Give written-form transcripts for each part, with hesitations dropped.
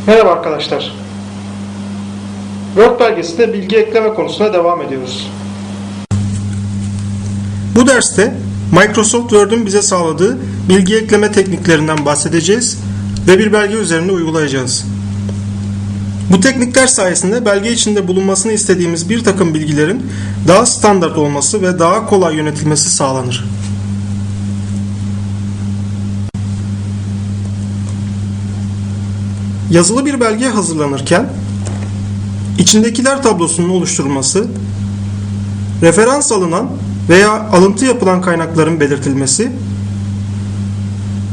Merhaba arkadaşlar. Word belgesinde bilgi ekleme konusuna devam ediyoruz. Bu derste Microsoft Word'ün bize sağladığı bilgi ekleme tekniklerinden bahsedeceğiz ve bir belge üzerinde uygulayacağız. Bu teknikler sayesinde belge içinde bulunmasını istediğimiz bir takım bilgilerin daha standart olması ve daha kolay yönetilmesi sağlanır. Yazılı bir belge hazırlanırken içindekiler tablosunun oluşturulması, referans alınan veya alıntı yapılan kaynakların belirtilmesi,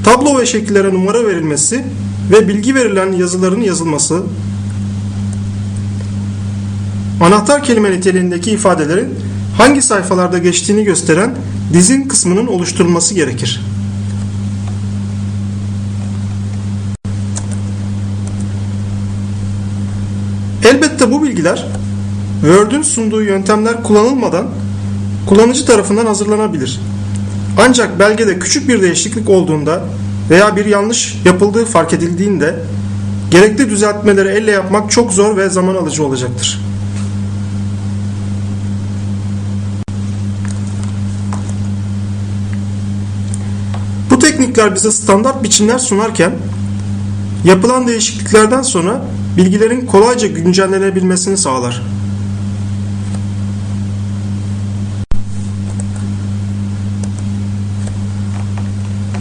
tablo ve şekillere numara verilmesi ve bilgi verilen yazıların yazılması, anahtar kelime niteliğindeki ifadelerin hangi sayfalarda geçtiğini gösteren dizin kısmının oluşturulması gerekir. Elbette bu bilgiler Word'ün sunduğu yöntemler kullanılmadan kullanıcı tarafından hazırlanabilir. Ancak belgede küçük bir değişiklik olduğunda veya bir yanlış yapıldığı fark edildiğinde gerekli düzeltmeleri elle yapmak çok zor ve zaman alıcı olacaktır. Bu teknikler bize standart biçimler sunarken yapılan değişikliklerden sonra bilgilerin kolayca güncellenebilmesini sağlar.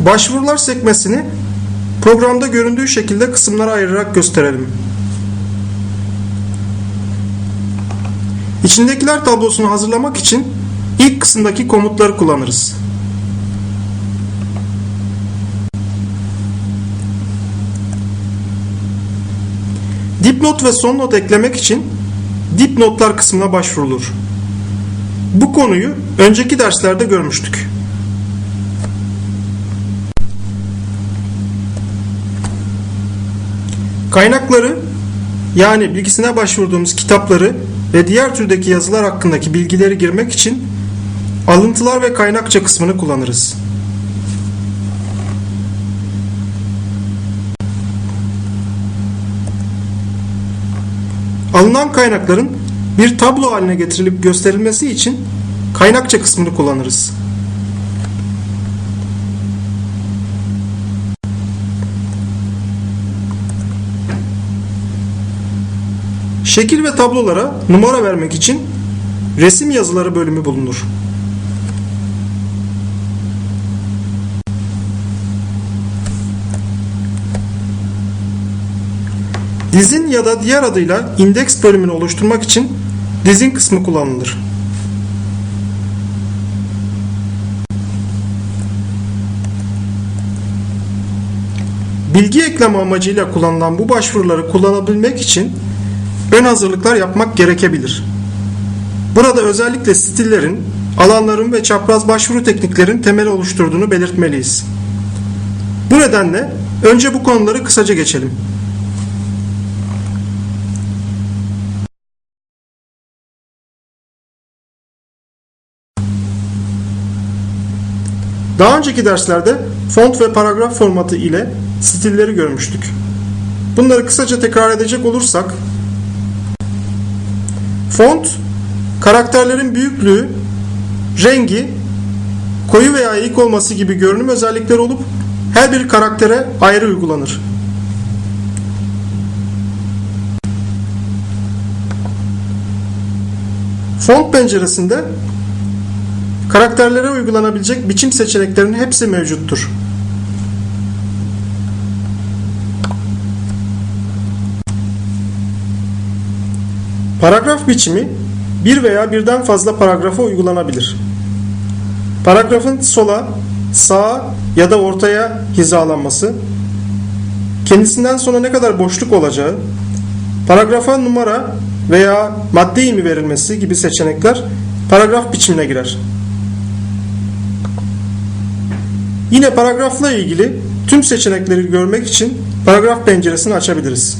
Başvurular sekmesini programda göründüğü şekilde kısımlara ayırarak gösterelim. İçindekiler tablosunu hazırlamak için ilk kısımdaki komutları kullanırız. Dipnot ve son not eklemek için dipnotlar kısmına başvurulur. Bu konuyu önceki derslerde görmüştük. Kaynakları, yani bilgisine başvurduğumuz kitapları ve diğer türdeki yazılar hakkındaki bilgileri girmek için alıntılar ve kaynakça kısmını kullanırız. Alınan kaynakların bir tablo haline getirilip gösterilmesi için kaynakça kısmını kullanırız. Şekil ve tablolara numara vermek için resim yazıları bölümü bulunur. Dizin ya da diğer adıyla indeks bölümünü oluşturmak için dizin kısmı kullanılır. Bilgi ekleme amacıyla kullanılan bu başvuruları kullanabilmek için ön hazırlıklar yapmak gerekebilir. Burada özellikle stillerin, alanların ve çapraz başvuru tekniklerin temeli oluşturduğunu belirtmeliyiz. Bu nedenle önce bu konuları kısaca geçelim. Daha önceki derslerde font ve paragraf formatı ile stilleri görmüştük. Bunları kısaca tekrar edecek olursak, font, karakterlerin büyüklüğü, rengi, koyu veya eğik olması gibi görünüm özellikleri olup her bir karaktere ayrı uygulanır. Font penceresinde karakterlere uygulanabilecek biçim seçeneklerinin hepsi mevcuttur. Paragraf biçimi bir veya birden fazla paragrafa uygulanabilir. Paragrafın sola, sağa ya da ortaya hizalanması, kendisinden sonra ne kadar boşluk olacağı, paragrafa numara veya madde imi verilmesi gibi seçenekler paragraf biçimine girer. Yine paragrafla ilgili tüm seçenekleri görmek için paragraf penceresini açabiliriz.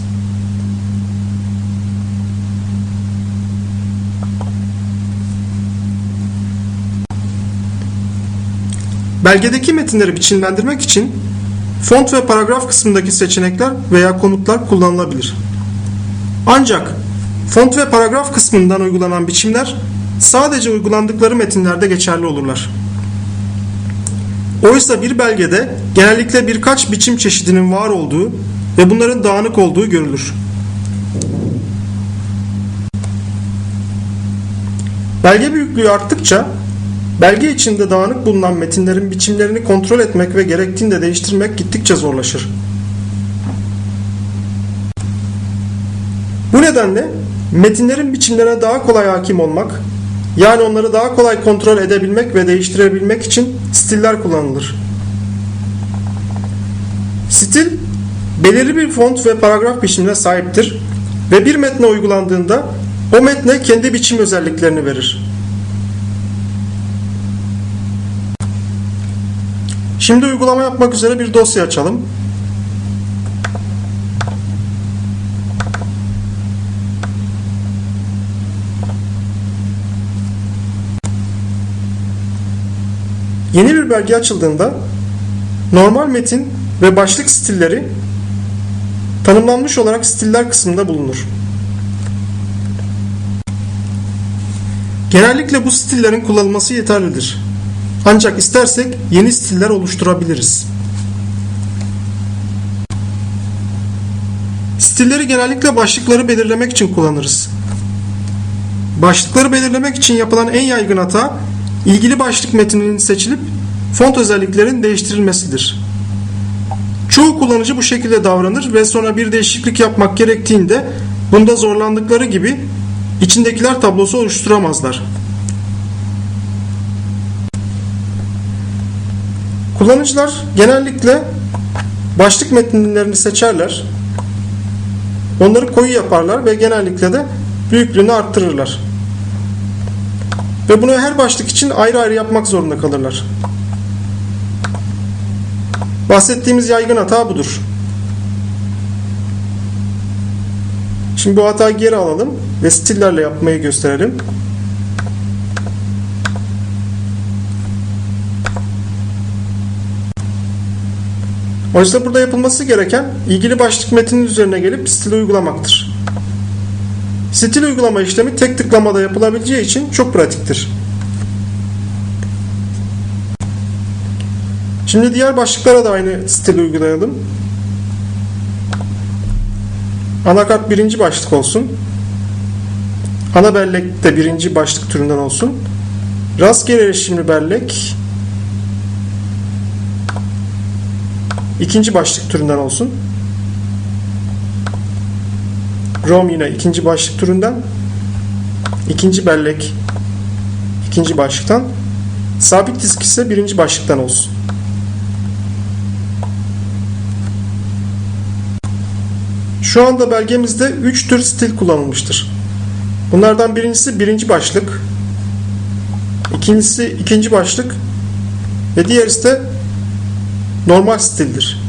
Belgedeki metinleri biçimlendirmek için font ve paragraf kısmındaki seçenekler veya komutlar kullanılabilir. Ancak font ve paragraf kısmından uygulanan biçimler sadece uygulandıkları metinlerde geçerli olurlar. Oysa bir belgede genellikle birkaç biçim çeşidinin var olduğu ve bunların dağınık olduğu görülür. Belge büyüklüğü arttıkça belge içinde dağınık bulunan metinlerin biçimlerini kontrol etmek ve gerektiğinde değiştirmek gittikçe zorlaşır. Bu nedenle metinlerin biçimlerine daha kolay hakim olmak, yani onları daha kolay kontrol edebilmek ve değiştirebilmek için stiller kullanılır. Stil, belirli bir font ve paragraf biçimine sahiptir ve bir metne uygulandığında o metne kendi biçim özelliklerini verir. Şimdi uygulama yapmak üzere bir dosya açalım. Yeni bir belge açıldığında normal metin ve başlık stilleri tanımlanmış olarak stiller kısmında bulunur. Genellikle bu stillerin kullanılması yeterlidir. Ancak istersek yeni stiller oluşturabiliriz. Stilleri genellikle başlıkları belirlemek için kullanırız. Başlıkları belirlemek için yapılan en yaygın hata, ilgili başlık metninin seçilip font özelliklerinin değiştirilmesidir. Çoğu kullanıcı bu şekilde davranır ve sonra bir değişiklik yapmak gerektiğinde bunda zorlandıkları gibi içindekiler tablosu oluşturamazlar. Kullanıcılar genellikle başlık metinlerini seçerler, onları koyu yaparlar ve genellikle de büyüklüğünü arttırırlar. Ve bunu her başlık için ayrı ayrı yapmak zorunda kalırlar. Bahsettiğimiz yaygın hata budur. Şimdi bu hatayı geri alalım ve stillerle yapmayı gösterelim. Oysa burada yapılması gereken ilgili başlık metninin üzerine gelip stili uygulamaktır. Stil uygulama işlemi tek tıklamada yapılabileceği için çok pratiktir. Şimdi diğer başlıklara da aynı stili uygulayalım. Anakart birinci başlık olsun. Ana bellek de birinci başlık türünden olsun. Rastgele erişimli bellek ikinci başlık türünden olsun. ROM yine ikinci başlık türünden. İkinci bellek ikinci başlıktan. Sabit disk ise birinci başlıktan olsun. Şu anda belgemizde 3 tür stil kullanılmıştır. Bunlardan birincisi birinci başlık, ikincisi ikinci başlık ve diğerisi de normal stildir.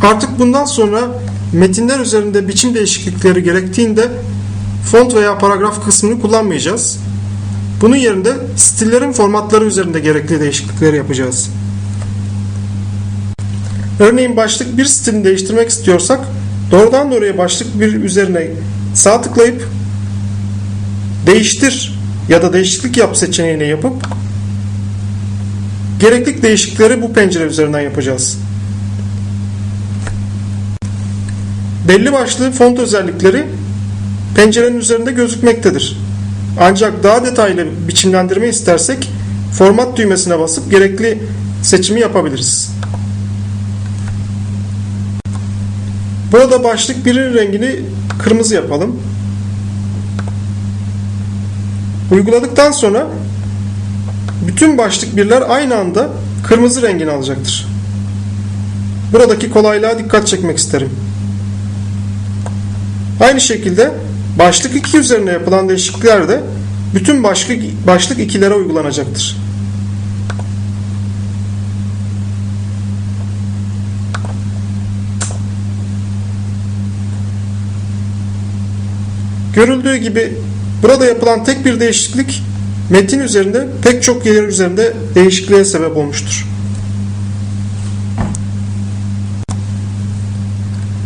Artık bundan sonra metinler üzerinde biçim değişiklikleri gerektiğinde font veya paragraf kısmını kullanmayacağız. Bunun yerine stillerin formatları üzerinde gerekli değişiklikleri yapacağız. Örneğin başlık 1 stilini değiştirmek istiyorsak doğrudan doğruya başlık 1 üzerine sağ tıklayıp değiştir ya da değişiklik yap seçeneğini yapıp gerekli değişiklikleri bu pencere üzerinden yapacağız. Belli başlı font özellikleri pencerenin üzerinde gözükmektedir. Ancak daha detaylı biçimlendirme istersek format düğmesine basıp gerekli seçimi yapabiliriz. Burada başlık 1'in rengini kırmızı yapalım. Uyguladıktan sonra bütün başlık 1'ler aynı anda kırmızı rengini alacaktır. Buradaki kolaylığa dikkat çekmek isterim. Aynı şekilde başlık 2 üzerine yapılan değişiklikler de bütün başlık 2'lere uygulanacaktır. Görüldüğü gibi burada yapılan tek bir değişiklik metin üzerinde pek çok yer üzerinde değişikliğe sebep olmuştur.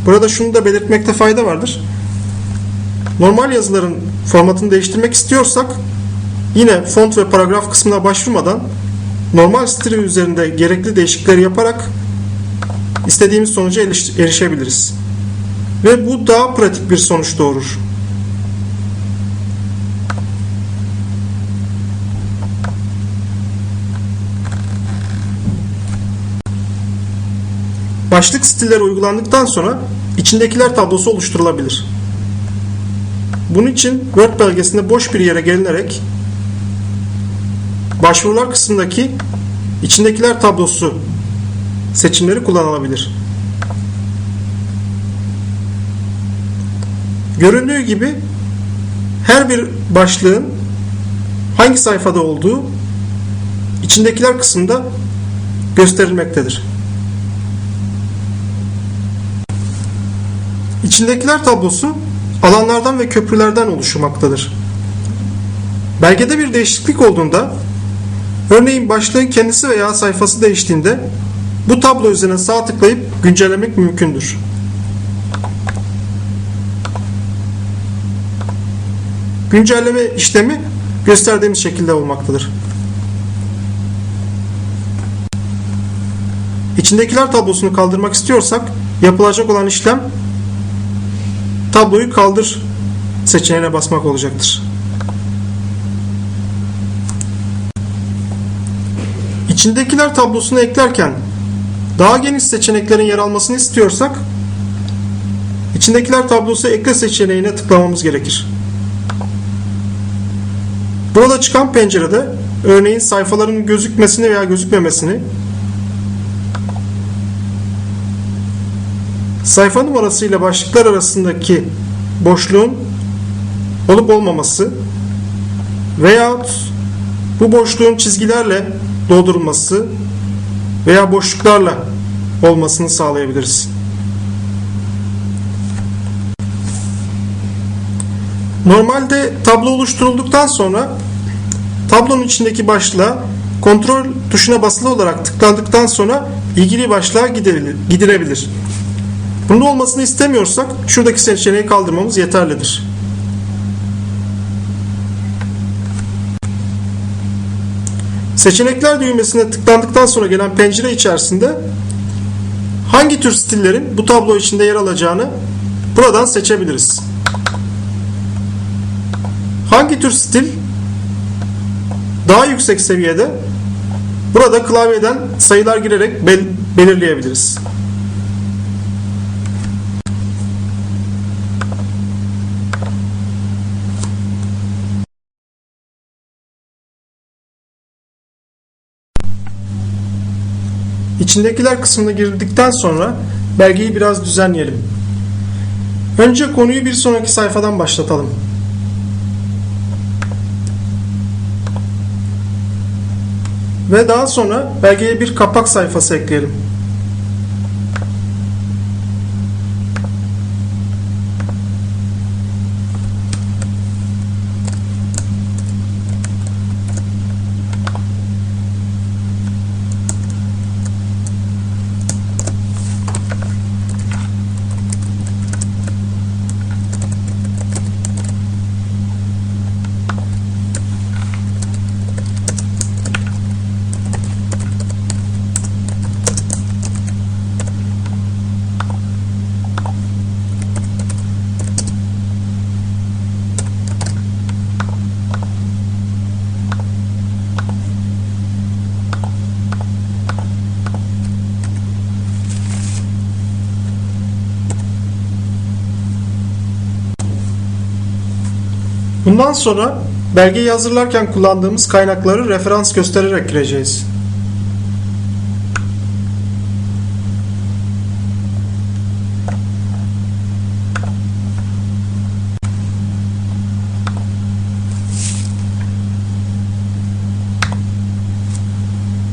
Burada şunu da belirtmekte fayda vardır. Normal yazıların formatını değiştirmek istiyorsak yine font ve paragraf kısmına başvurmadan normal stili üzerinde gerekli değişiklikleri yaparak istediğimiz sonuca erişebiliriz. Ve bu daha pratik bir sonuç doğurur. Başlık stilleri uygulandıktan sonra içindekiler tablosu oluşturulabilir. Bunun için Word belgesinde boş bir yere gelinerek başvurular kısmındaki içindekiler tablosu seçimleri kullanılabilir. Göründüğü gibi her bir başlığın hangi sayfada olduğu içindekiler kısmında gösterilmektedir. İçindekiler tablosu alanlardan ve köprülerden oluşmaktadır. Belgede bir değişiklik olduğunda, örneğin başlığın kendisi veya sayfası değiştiğinde bu tablo üzerine sağ tıklayıp güncellemek mümkündür. Güncelleme işlemi gösterdiğimiz şekilde olmaktadır. İçindekiler tablosunu kaldırmak istiyorsak yapılacak olan işlem tabloyu kaldır seçeneğine basmak olacaktır. İçindekiler tablosunu eklerken daha geniş seçeneklerin yer almasını istiyorsak içindekiler tablosu ekle seçeneğine tıklamamız gerekir. Burada çıkan pencerede örneğin sayfaların gözükmesini veya gözükmemesini, sayfa numarası ile başlıklar arasındaki boşluğun olup olmaması veyahut bu boşluğun çizgilerle doldurulması veya boşluklarla olmasını sağlayabiliriz. Normalde tablo oluşturulduktan sonra tablonun içindeki başlığa kontrol tuşuna basılı olarak tıklandıktan sonra ilgili başlığa gidilebilir. Bunun olmasını istemiyorsak şuradaki seçeneği kaldırmamız yeterlidir. Seçenekler düğmesine tıklandıktan sonra gelen pencere içerisinde hangi tür stillerin bu tablo içinde yer alacağını buradan seçebiliriz. Hangi tür stil daha yüksek seviyede burada klavyeden sayılar girerek belirleyebiliriz. İçindekiler kısmına girdikten sonra belgeyi biraz düzenleyelim. Önce konuyu bir sonraki sayfadan başlatalım. Ve daha sonra belgeye bir kapak sayfası ekleyelim. Bundan sonra belgeyi hazırlarken kullandığımız kaynakları referans göstererek gireceğiz.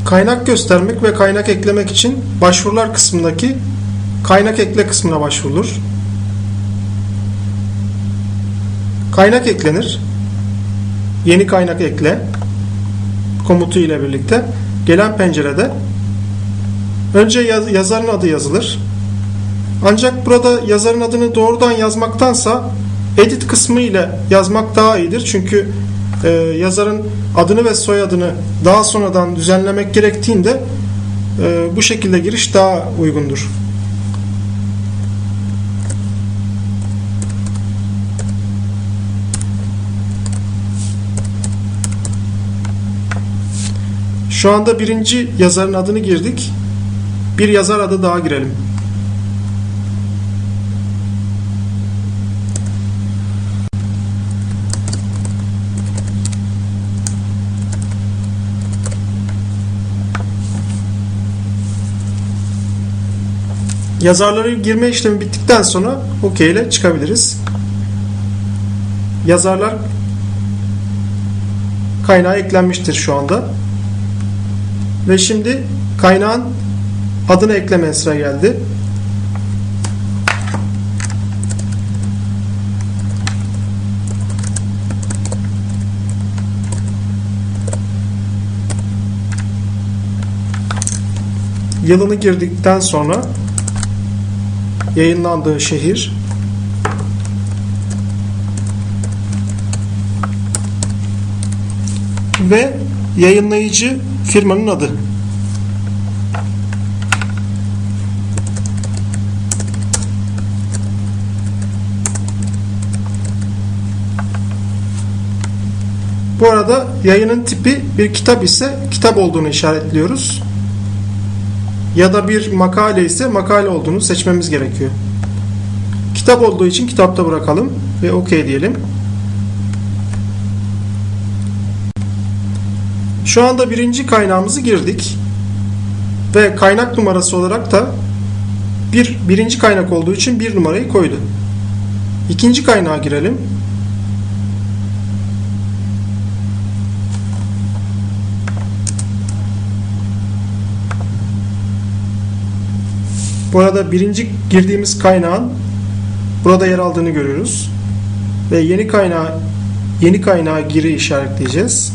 Kaynak göstermek ve kaynak eklemek için başvurular kısmındaki kaynak ekle kısmına başvurulur. kaynak eklenir. Yeni kaynak ekle komutu ile birlikte gelen pencerede önce yazarın adı yazılır. Ancak burada yazarın adını doğrudan yazmaktansa edit kısmı ile yazmak daha iyidir. Çünkü yazarın adını ve soyadını daha sonradan düzenlemek gerektiğinde bu şekilde giriş daha uygundur. Şu anda birinci yazarın adını girdik. Bir yazar adı daha girelim. Yazarları girme işlemi bittikten sonra OK ile çıkabiliriz. Yazarlar kaynağa eklenmiştir şu anda. Ve şimdi kaynağın adını ekleme sıra geldi. Yılını girdikten sonra yayınlandığı şehir, ve yayınlayıcı firmanın adı. Bu arada yayının tipi bir kitap ise kitap olduğunu işaretliyoruz. Ya da bir makale ise makale olduğunu seçmemiz gerekiyor. Kitap olduğu için kitapta bırakalım ve OK diyelim. Şu anda birinci kaynağımızı girdik ve kaynak numarası olarak da birinci kaynak olduğu için bir numarayı koydu. İkinci kaynağa girelim. Bu arada birinci girdiğimiz kaynağın burada yer aldığını görüyoruz. Ve yeni kaynağa giri işaretleyeceğiz.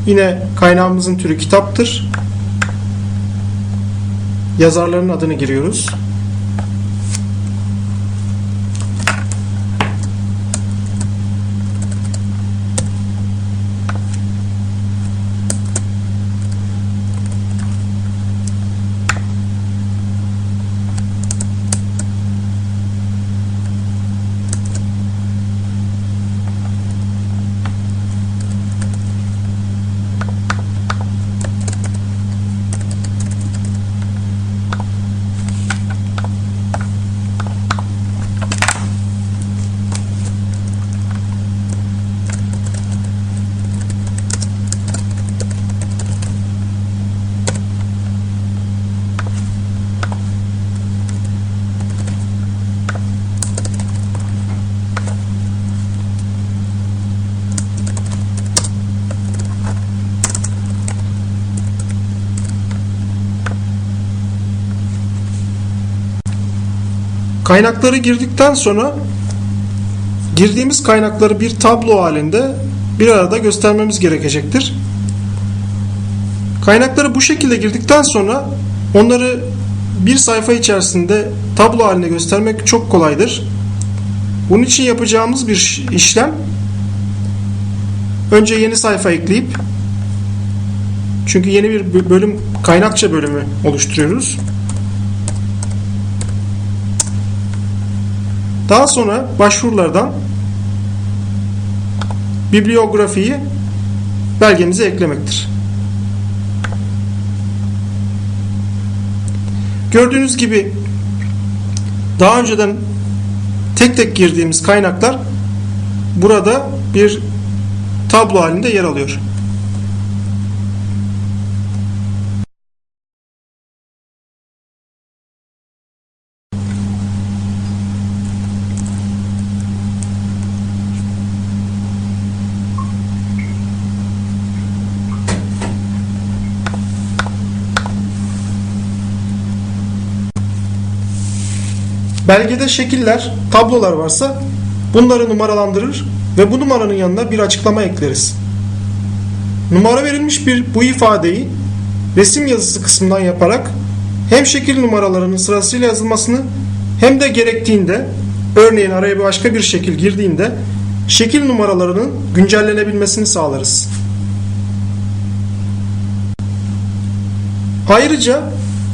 Yine kaynağımızın türü kitaptır. Yazarların adını giriyoruz. Kaynakları girdikten sonra girdiğimiz kaynakları bir tablo halinde bir arada göstermemiz gerekecektir. Kaynakları bu şekilde girdikten sonra onları bir sayfa içerisinde tablo halinde göstermek çok kolaydır. Bunun için yapacağımız bir işlem, önce yeni sayfa ekleyip, çünkü yeni bir bölüm, kaynakça bölümü oluşturuyoruz. Daha sonra başvurulardan bibliografiyi belgemize eklemektir. Gördüğünüz gibi daha önceden tek tek girdiğimiz kaynaklar burada bir tablo halinde yer alıyor. Belgede şekiller, tablolar varsa bunları numaralandırır ve bu numaranın yanına bir açıklama ekleriz. Numara verilmiş bu ifadeyi resim yazısı kısmından yaparak hem şekil numaralarının sırasıyla yazılmasını hem de gerektiğinde, örneğin araya başka bir şekil girdiğinde şekil numaralarının güncellenebilmesini sağlarız. Ayrıca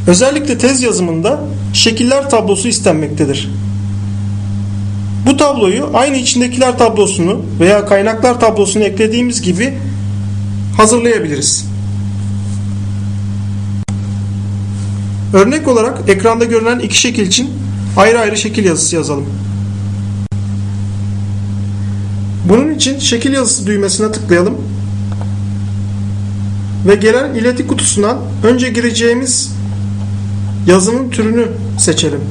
özellikle tez yazımında şekiller tablosu istenmektedir. Bu tabloyu aynı içindekiler tablosunu veya kaynaklar tablosunu eklediğimiz gibi hazırlayabiliriz. Örnek olarak ekranda görünen iki şekil için ayrı ayrı şekil yazısı yazalım. Bunun için şekil yazısı düğmesine tıklayalım ve gelen ileti kutusundan önce gireceğimiz yazının türünü seçelim.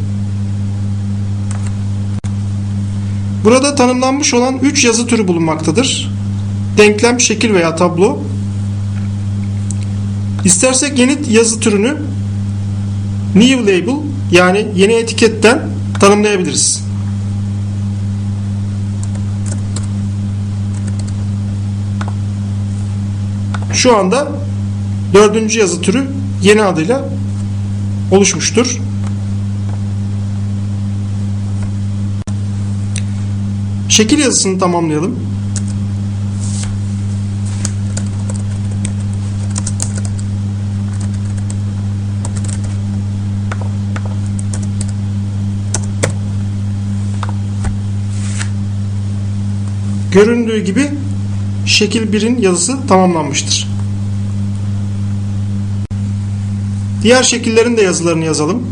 Burada tanımlanmış olan 3 yazı türü bulunmaktadır. Denklem, şekil veya tablo. İstersek yeni yazı türünü new label yani yeni etiketten tanımlayabiliriz. Şu anda 4. yazı türü yeni adıyla oluşmuştur. Şekil yazısını tamamlayalım. Göründüğü gibi şekil 1'in yazısı tamamlanmıştır. Diğer şekillerin de yazılarını yazalım.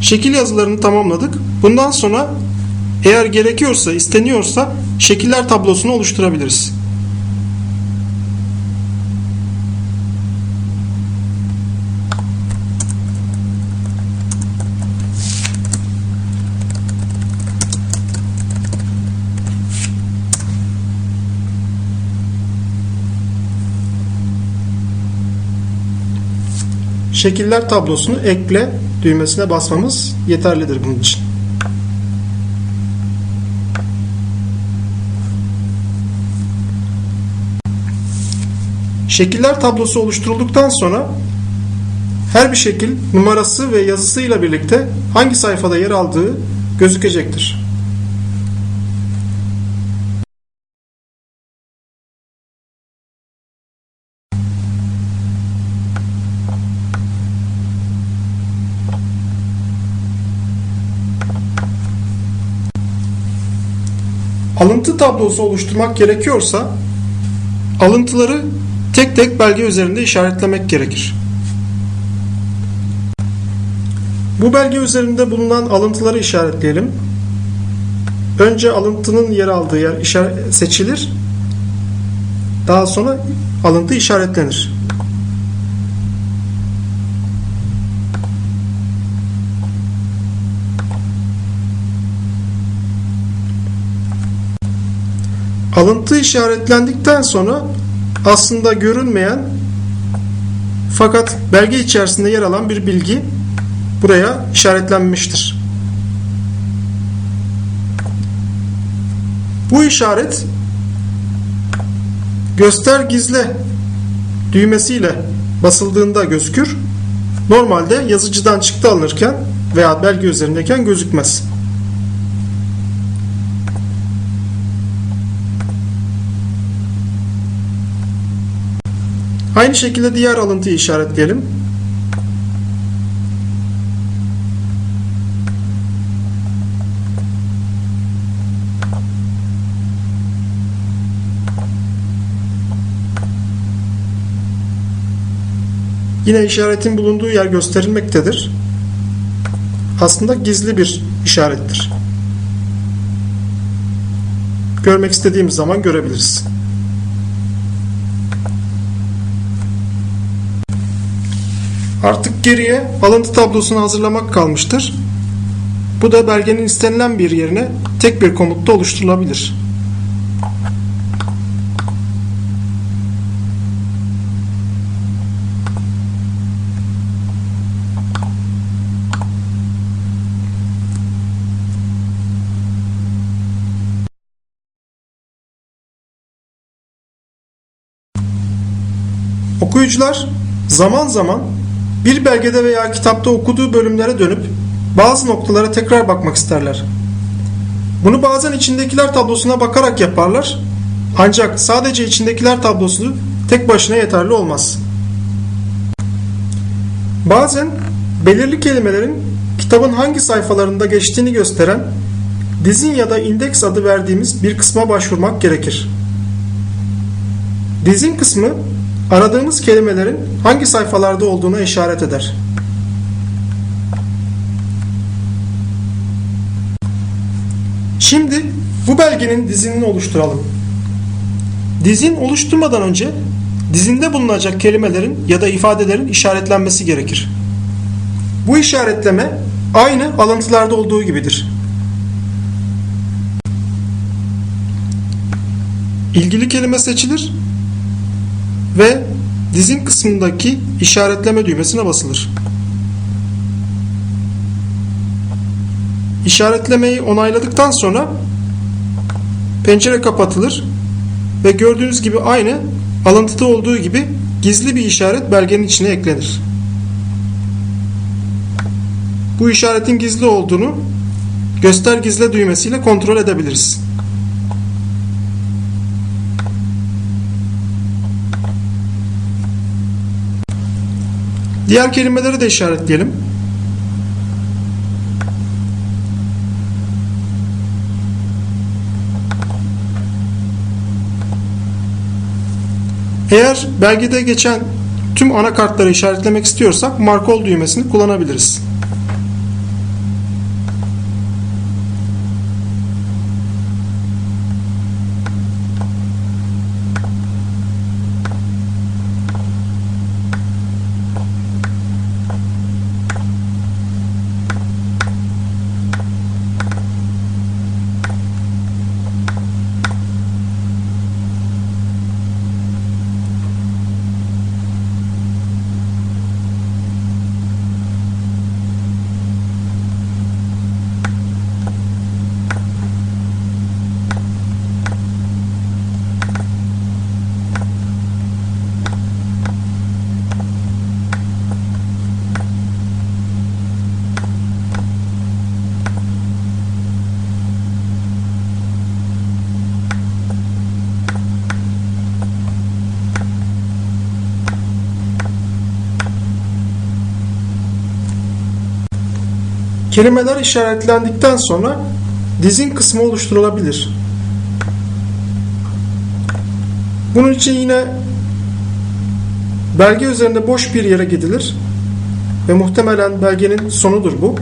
Şekil yazılarını tamamladık. Bundan sonra eğer gerekiyorsa, isteniyorsa şekiller tablosunu oluşturabiliriz. Şekiller tablosunu ekle düğmesine basmamız yeterlidir bunun için. Şekiller tablosu oluşturulduktan sonra her bir şekil numarası ve yazısıyla birlikte hangi sayfada yer aldığı gözükecektir. Alıntı tablosu oluşturmak gerekiyorsa alıntıları tek tek belge üzerinde işaretlemek gerekir. Bu belge üzerinde bulunan alıntıları işaretleyelim. Önce alıntının yer aldığı yer seçilir. Daha sonra alıntı işaretlenir. Alıntı işaretlendikten sonra aslında görünmeyen fakat belge içerisinde yer alan bir bilgi buraya işaretlenmiştir. Bu işaret göster gizle düğmesiyle basıldığında gözükür. Normalde yazıcıdan çıktı alınırken veya belge üzerindeyken gözükmez. Aynı şekilde diğer alıntıyı işaretleyelim. Yine işaretin bulunduğu yer gösterilmektedir. Aslında gizli bir işarettir. Görmek istediğimiz zaman görebiliriz. Artık geriye alıntı tablosunu hazırlamak kalmıştır. Bu da belgenin istenilen bir yerine tek bir komutla oluşturulabilir. Okuyucular zaman zaman bir belgede veya kitapta okuduğu bölümlere dönüp bazı noktalara tekrar bakmak isterler. Bunu bazen içindekiler tablosuna bakarak yaparlar. Ancak sadece içindekiler tablosu tek başına yeterli olmaz. Bazen belirli kelimelerin kitabın hangi sayfalarında geçtiğini gösteren dizin ya da indeks adı verdiğimiz bir kısma başvurmak gerekir. Dizin kısmı aradığımız kelimelerin hangi sayfalarda olduğuna işaret eder. Şimdi bu belgenin dizinini oluşturalım. Dizin oluşturmadan önce dizinde bulunacak kelimelerin ya da ifadelerin işaretlenmesi gerekir. Bu işaretleme aynı alıntılarda olduğu gibidir. İlgili kelime seçilir ve dizin kısmındaki işaretleme düğmesine basılır. İşaretlemeyi onayladıktan sonra pencere kapatılır ve gördüğünüz gibi aynı alıntıda olduğu gibi gizli bir işaret belgenin içine eklenir. Bu işaretin gizli olduğunu göster gizle düğmesiyle kontrol edebiliriz. Diğer kelimeleri de işaretleyelim. Eğer belgede geçen tüm anakartları işaretlemek istiyorsak mark all düğmesini kullanabiliriz. Kelimeler işaretlendikten sonra dizin kısmı oluşturulabilir. Bunun için yine belge üzerinde boş bir yere gidilir ve muhtemelen belgenin sonudur bu.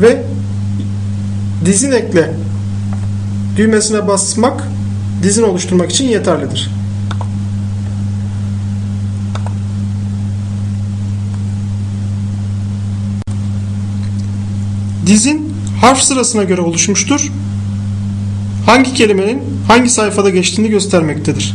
Ve dizin ekle düğmesine basmak dizin oluşturmak için yeterlidir. Dizin harf sırasına göre oluşmuştur. Hangi kelimenin hangi sayfada geçtiğini göstermektedir.